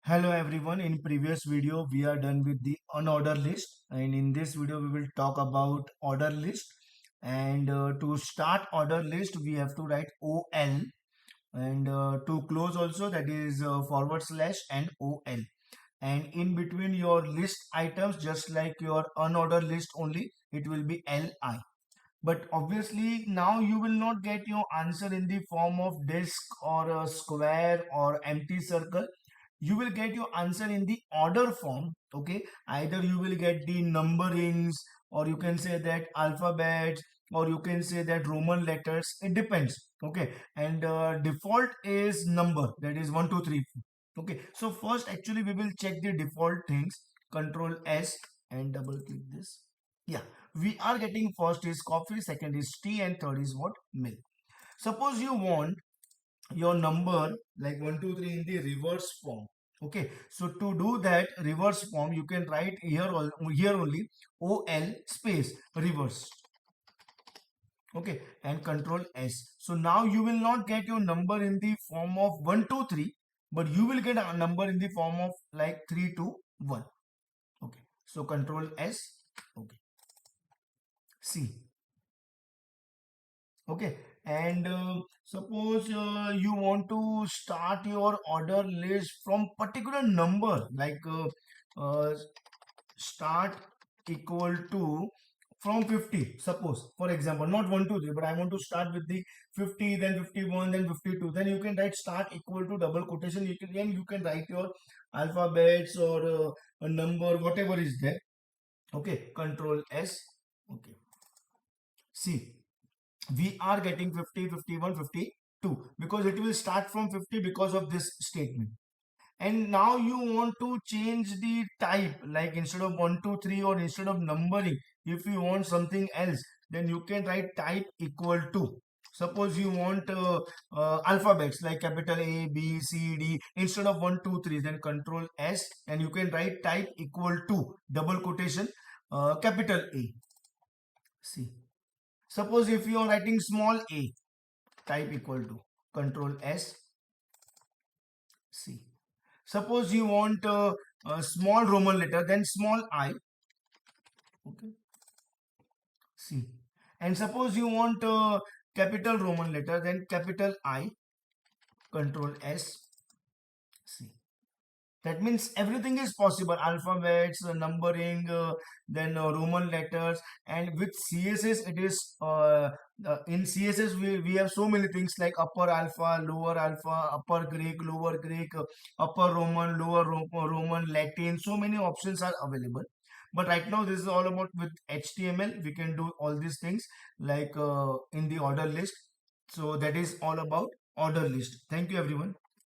Hello everyone, in previous video we are done with the unordered list, and in this video we will talk about order list. And to start order list we have to write OL, and to close also, that is forward slash and OL, and in between your list items, just like your unordered list only, it will be LI. But obviously now you will not get your answer in the form of disk or a square or empty circle. You will get your answer in the order form. Okay, either you will get the numberings, or you can say that alphabets, or you can say that Roman letters. It depends. Okay, and default is number, that is 1 2 3 4. Okay, so first actually we will check the default things. Control S and double click this. Yeah, we are getting first is coffee, second is tea, and third is what? Milk. Suppose you want your number like 1 2 3 in the reverse form. Okay, so to do that reverse form, you can write here only OL space reverse. Okay, and control S. So now you will not get your number in the form of 1 2 3, but you will get a number in the form of like 3 2 1. Okay, so control S. Okay, C. Okay, and suppose you want to start your order list from particular number, like start equal to from 50, suppose, for example, not 1 2 3, but I want to start with the 50, then 51, then 52. Then you can write start equal to double quotation. You can write your alphabets or a number, whatever is there. Okay, control S. Okay, see, we are getting 50, 51, 52 because it will start from 50 because of this statement. And now you want to change the type, like instead of 1 2 3, or instead of numbering, if you want something else, then you can write type equal to. Suppose you want alphabets like capital A, B, C, D, instead of 1 2 3, then control S, and you can write type equal to double quotation capital A. See, suppose if you are writing small a, type equal to control S, C. Suppose you want a small Roman letter, then small I. Okay, C. And suppose you want capital Roman letter, then capital I, control S, C. That means everything is possible: alphabets, numbering, then Roman letters. And with CSS, it is in CSS we have so many things like upper alpha, lower alpha, upper Greek, lower Greek, upper Roman, lower Roman, Latin. So many options are available. But right now this is all about with HTML. We can do all these things like in the order list. So that is all about order list. Thank you everyone.